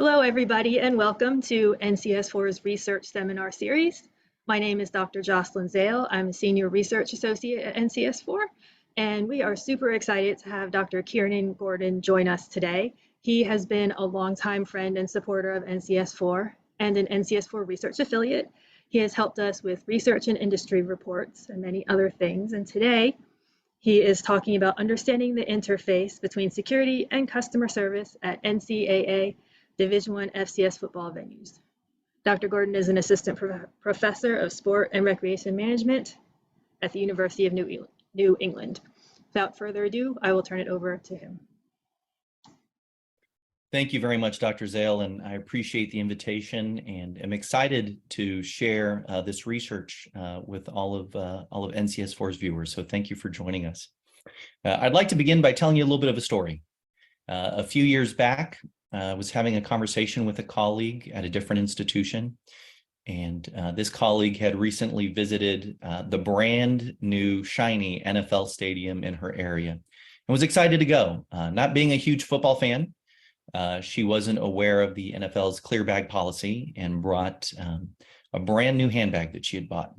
Hello, everybody, and welcome to NCS4's Research Seminar Series. My name is Dr. Jocelyn Zale. I'm a Senior Research Associate at NCS4, and we are super excited to have Dr. Kiernan Gordon join us today. He has been a longtime friend and supporter of NCS4 and an NCS4 research affiliate. He has helped us with research and industry reports and many other things, and today he is talking about understanding the interface between security and customer service at NCAA Division I FCS football venues. Dr. Gordon is an assistant professor of sport and recreation management at the University of New England. Without further ado, I will turn it over to him. Thank you very much, Dr. Zale, and I appreciate the invitation and am excited to share this research with all of NCS4's viewers. So thank you for joining us. I'd like to begin by telling you a little bit of a story. A few years back, I was having a conversation with a colleague at a different institution, and this colleague had recently visited the brand new shiny NFL stadium in her area and was excited to go. Not being a huge football fan, she wasn't aware of the NFL's clear bag policy and brought a brand new handbag that she had bought.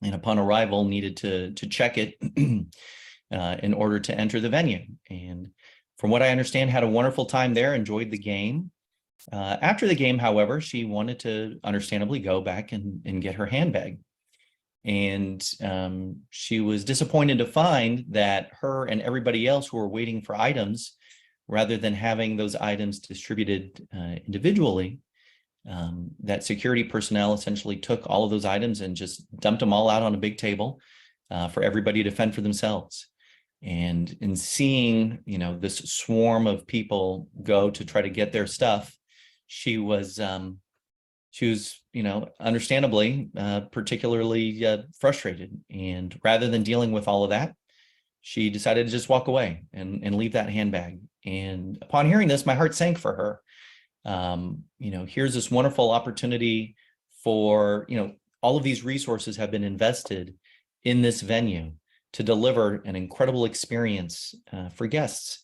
And upon arrival, needed to check it in order to enter the venue. And from what I understand, had a wonderful time there, enjoyed the game. After the game, however, she wanted to understandably go back and get her handbag. And she was disappointed to find that her and everybody else who were waiting for items, rather than having those items distributed individually, that security personnel essentially took all of those items and just dumped them all out on a big table for everybody to fend for themselves. And in seeing, this swarm of people go to try to get their stuff, she was understandably particularly frustrated. And rather than dealing with all of that, she decided to just walk away and leave that handbag. And upon hearing this, my heart sank for her. Here's this wonderful opportunity for, all of these resources have been invested in this venue to deliver an incredible experience for guests.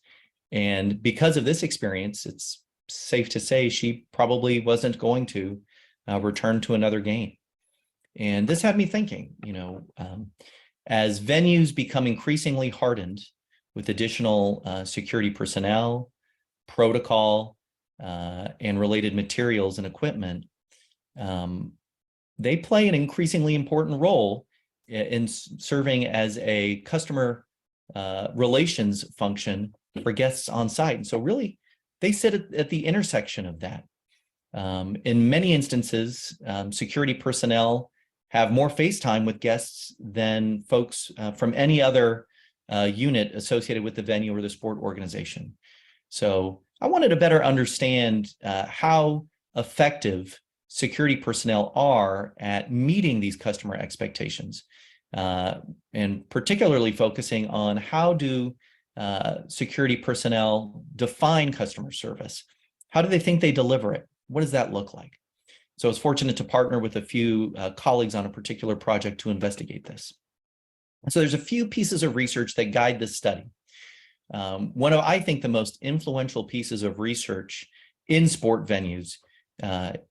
And because of this experience, it's safe to say she probably wasn't going to return to another game. And this had me thinking, as venues become increasingly hardened with additional security personnel, protocol, and related materials and equipment, they play an increasingly important role in serving as a customer relations function for guests on site. And so really, they sit at the intersection of that. In many instances, security personnel have more face time with guests than folks from any other unit associated with the venue or the sport organization. So I wanted to better understand how effective security personnel are at meeting these customer expectations, and particularly focusing on how do security personnel define customer service? How do they think they deliver it? What does that look like? So I was fortunate to partner with a few colleagues on a particular project to investigate this. So there's a few pieces of research that guide this study. One of, I think, the most influential pieces of research in sport venues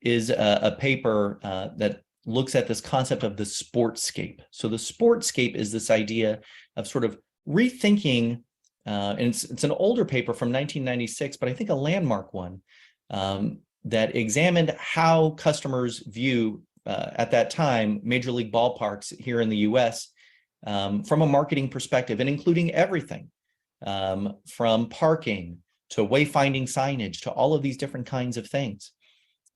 is a paper that looks at this concept of the sportscape. So the sportscape is this idea of sort of rethinking, and it's an older paper from 1996, but I think a landmark one, that examined how customers view, at that time, major league ballparks here in the US from a marketing perspective, and including everything from parking to wayfinding signage to all of these different kinds of things.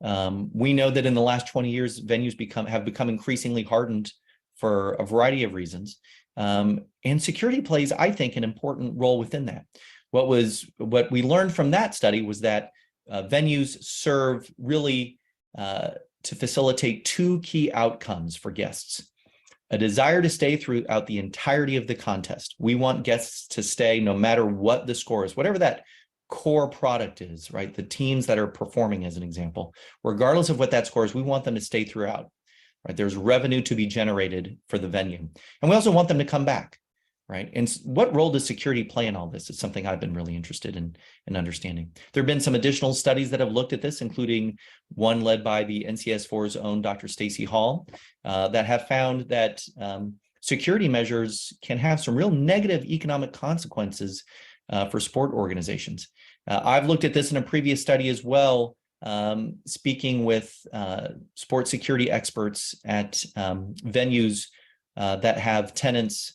We know that in the last 20 years, venues have become increasingly hardened for a variety of reasons. And security plays, I think, an important role within that. What we learned from that study was that venues serve really to facilitate two key outcomes for guests: a desire to stay throughout the entirety of the contest. We want guests to stay no matter what the score is, whatever that core product is, right? The teams that are performing, as an example, regardless of what that score is, we want them to stay throughout, right? There's revenue to be generated for the venue. And we also want them to come back. right? And what role does security play in all this? It's something I've been really interested in understanding. There have been some additional studies that have looked at this, including one led by the NCS4's own Dr. Stacy Hall, that have found that security measures can have some real negative economic consequences for sport organizations. I've looked at this in a previous study as well, speaking with sport security experts at venues that have tenants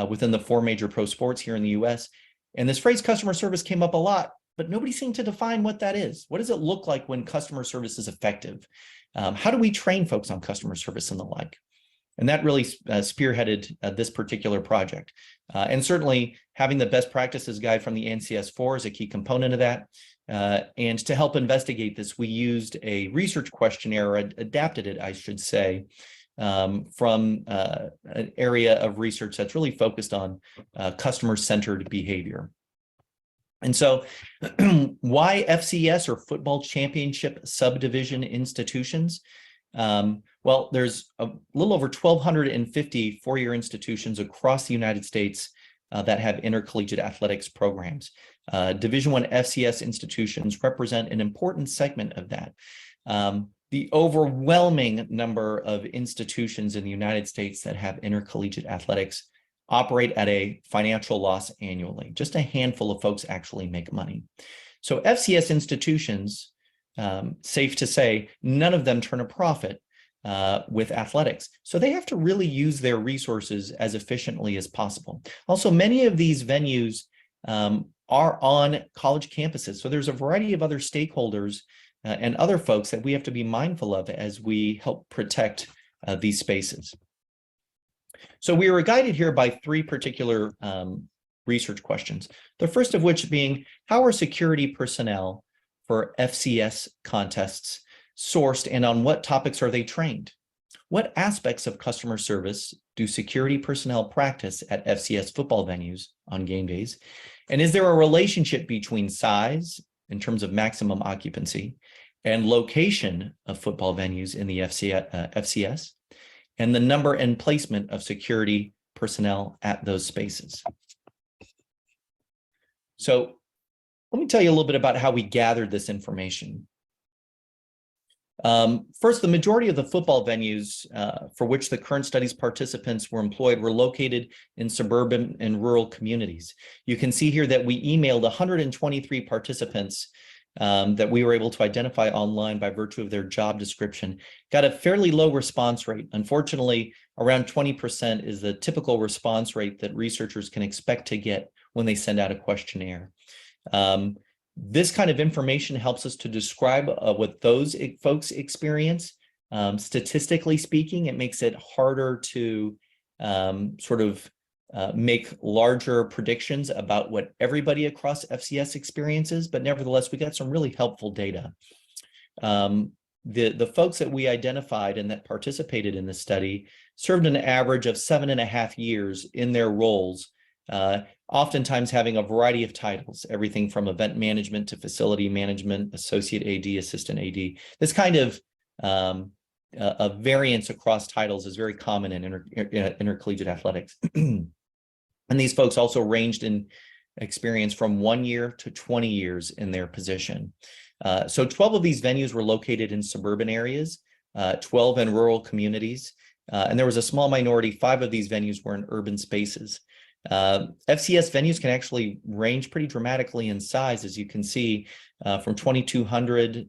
within the 4 major pro sports here in the US. And this phrase customer service came up a lot, but nobody seemed to define what that is. What does it look like when customer service is effective? How do we train folks on customer service and the like? And that really spearheaded this particular project. And certainly having the best practices guide from the NCS4 is a key component of that. And to help investigate this, we used a research questionnaire, or adapted it, I should say, from an area of research that's really focused on customer-centered behavior. And so why FCS, or football championship subdivision institutions? Well, there's a little over 1,250 four-year institutions across the United States that have intercollegiate athletics programs. Division I FCS institutions represent an important segment of that. The overwhelming number of institutions in the United States that have intercollegiate athletics operate at a financial loss annually. Just a handful of folks actually make money. So FCS institutions, safe to say, none of them turn a profit with athletics. So they have to really use their resources as efficiently as possible. Also, many of these venues are on college campuses. So there's a variety of other stakeholders and other folks that we have to be mindful of as we help protect these spaces. So we were guided here by 3 particular research questions. The first of which being, how are security personnel for FCS contests sourced, and on what topics are they trained? What aspects of customer service do security personnel practice at FCS football venues on game days? And is there a relationship between size, in terms of maximum occupancy, and location of football venues in the FCS, and the number and placement of security personnel at those spaces? So let me tell you a little bit about how we gathered this information. First, the majority of the football venues for which the current studies participants were employed were located in suburban and rural communities. You can see here that we emailed 123 participants that we were able to identify online by virtue of their job description. Got a fairly low response rate. Unfortunately, around 20% is the typical response rate that researchers can expect to get when they send out a questionnaire. This kind of information helps us to describe what those folks experience. Statistically speaking, it makes it harder to make larger predictions about what everybody across FCS experiences, but nevertheless, we got some really helpful data. The folks that we identified and that participated in this study served an average of 7.5 years in their roles, oftentimes having a variety of titles, everything from event management to facility management, associate AD, assistant AD. This kind of a variance across titles is very common in intercollegiate athletics. And these folks also ranged in experience from 1 year to 20 years in their position. So 12 of these venues were located in suburban areas, 12 in rural communities, and there was a small minority, 5 of these venues were in urban spaces. FCS venues can actually range pretty dramatically in size, as you can see, from 2,200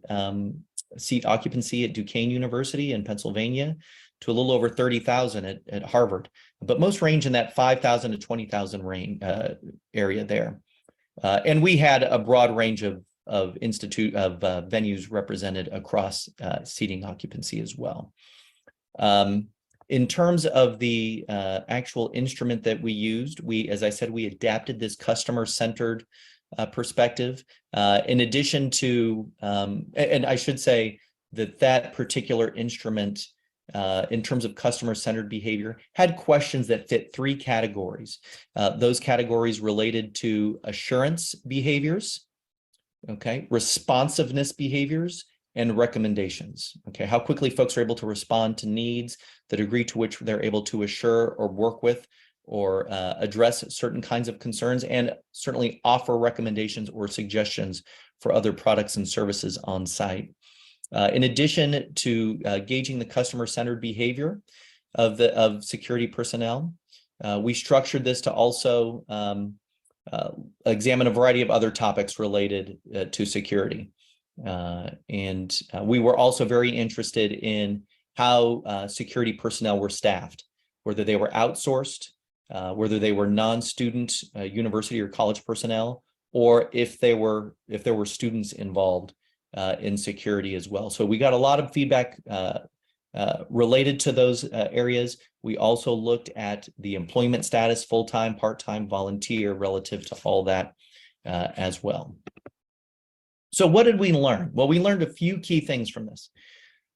seat occupancy at Duquesne University in Pennsylvania to a little over 30,000 at Harvard, but most range in that 5,000 to 20,000 range area there. And we had a broad range of venues represented across seating occupancy as well. In terms of the actual instrument that we used, as I said, we adapted this customer-centered perspective. In addition to, and I should say that particular instrument, in terms of customer-centered behavior, had questions that fit 3 categories. Those categories related to assurance behaviors, okay, responsiveness behaviors, and recommendations. Okay, how quickly folks are able to respond to needs, the degree to which they're able to assure or work with or address certain kinds of concerns, and certainly offer recommendations or suggestions for other products and services on site. In addition to gauging the customer-centered behavior of security personnel, we structured this to also examine a variety of other topics related to security. And we were also very interested in how security personnel were staffed, whether they were outsourced, whether they were non-student university or college personnel, or if there were students involved in security as well. So we got a lot of feedback related to those areas. We also looked at the employment status, full-time, part-time, volunteer, relative to all that as well. So what did we learn? Well, we learned a few key things from this.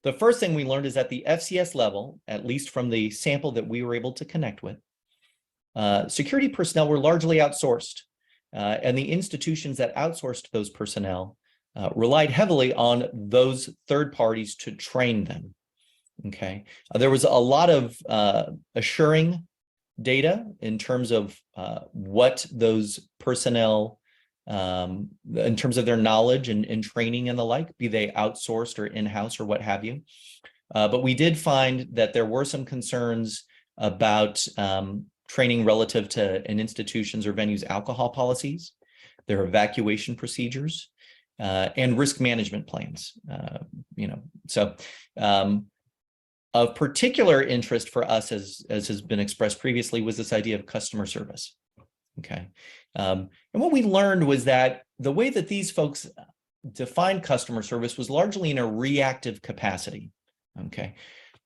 The first thing we learned is at the FCS level, at least from the sample that we were able to connect with, security personnel were largely outsourced, and the institutions that outsourced those personnel relied heavily on those third parties to train them. Okay, there was a lot of assuring data in terms of what those personnel, in terms of their knowledge and training and the like, be they outsourced or in-house or what have you. But we did find that there were some concerns about training relative to an institution's or venue's alcohol policies, their evacuation procedures, and risk management plans. So of particular interest for us, as has been expressed previously, was this idea of customer service. Okay, and what we learned was that the way that these folks defined customer service was largely in a reactive capacity. Okay,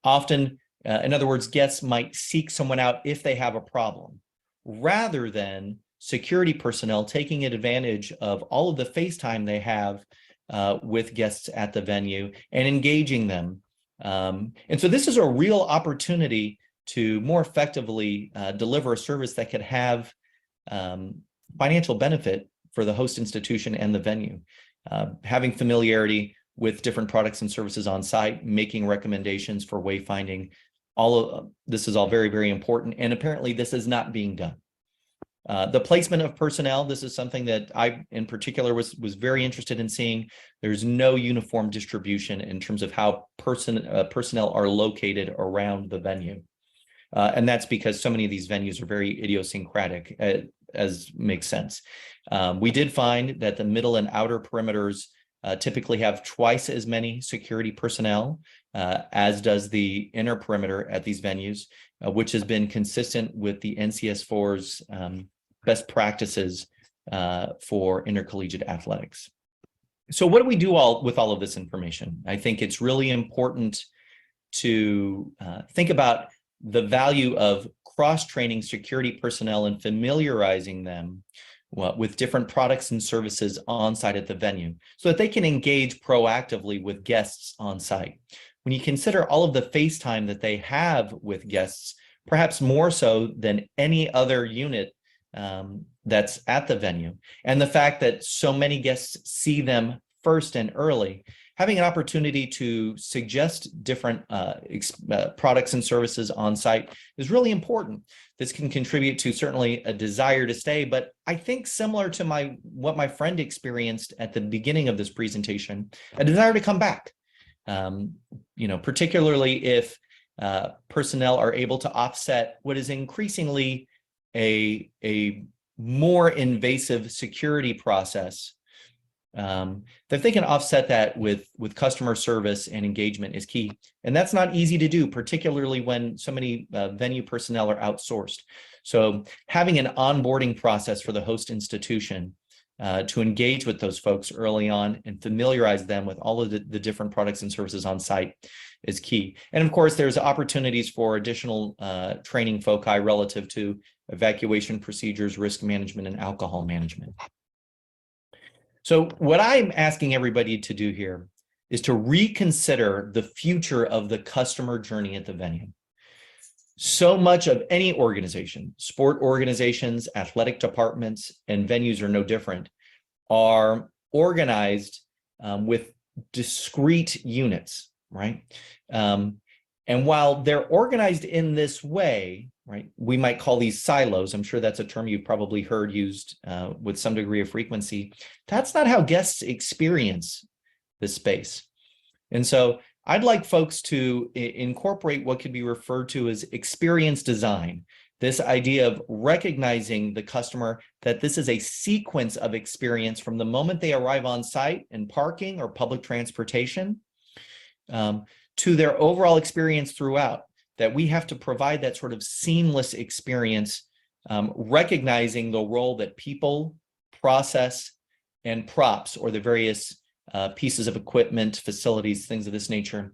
often, in other words, guests might seek someone out if they have a problem, rather than security personnel taking advantage of all of the face time they have with guests at the venue and engaging them. And so this is a real opportunity to more effectively deliver a service that could have financial benefit for the host institution and the venue. Having familiarity with different products and services on site, making recommendations for wayfinding, this is all very, very important. And apparently this is not being done. The placement of personnel, this is something that I, in particular, was very interested in seeing. There's no uniform distribution in terms of how personnel are located around the venue. And that's because so many of these venues are very idiosyncratic, as makes sense. We did find that the middle and outer perimeters typically have twice as many security personnel, as does the inner perimeter at these venues, which has been consistent with the NCS4's best practices for intercollegiate athletics. So what do we do with all of this information? I think it's really important to think about the value of cross-training security personnel and familiarizing them with different products and services on site at the venue so that they can engage proactively with guests on site. When you consider all of the face time that they have with guests, perhaps more so than any other unit that's at the venue, and the fact that so many guests see them first and early, having an opportunity to suggest different products and services on site is really important. This can contribute to certainly a desire to stay, but I think similar to what my friend experienced at the beginning of this presentation, a desire to come back. Particularly if personnel are able to offset what is increasingly a more invasive security process. If they can offset that with customer service and engagement is key. And that's not easy to do, particularly when so many venue personnel are outsourced. So having an onboarding process for the host institution to engage with those folks early on and familiarize them with all of the different products and services on site is key. And of course, there's opportunities for additional training foci relative to evacuation procedures, risk management, and alcohol management. So what I'm asking everybody to do here is to reconsider the future of the customer journey at the venue. So much of any organization, sport organizations, athletic departments, and venues are no different, are organized with discrete units, right? And while they're organized in this way, right, we might call these silos. I'm sure that's a term you've probably heard used with some degree of frequency. That's not how guests experience this space. And so I'd like folks to incorporate what could be referred to as experience design. This idea of recognizing the customer, that this is a sequence of experience from the moment they arrive on site in parking or public transportation to their overall experience throughout, that we have to provide that sort of seamless experience, recognizing the role that people, process, and props, or the various pieces of equipment, facilities, things of this nature,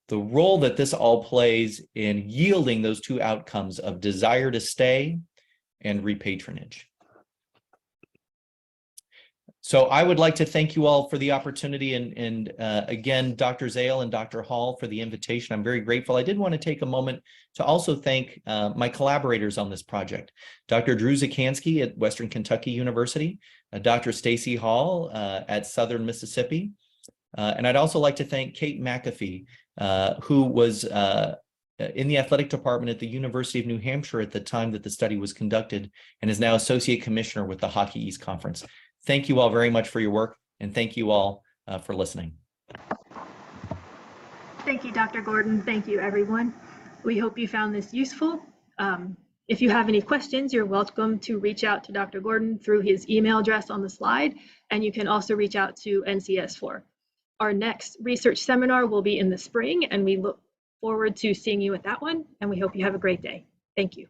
the role that this all plays in yielding those two outcomes of desire to stay and repatronage. So I would like to thank you all for the opportunity, and again, Dr. Zale and Dr. Hall for the invitation. I'm very grateful. I did want to take a moment to also thank my collaborators on this project, Dr. Drew Zakansky at Western Kentucky University, Dr. Stacy Hall at Southern Mississippi, and I'd also like to thank Kate McAfee, who was in the athletic department at the University of New Hampshire at the time that the study was conducted, and is now Associate Commissioner with the Hockey East Conference. Thank you all very much for your work, and thank you all for listening. Thank you, Dr. Gordon. Thank you, everyone. We hope you found this useful. If you have any questions, you're welcome to reach out to Dr. Gordon through his email address on the slide, and you can also reach out to NCS4. Our next research seminar will be in the spring, and we look forward to seeing you at that one, and we hope you have a great day. Thank you.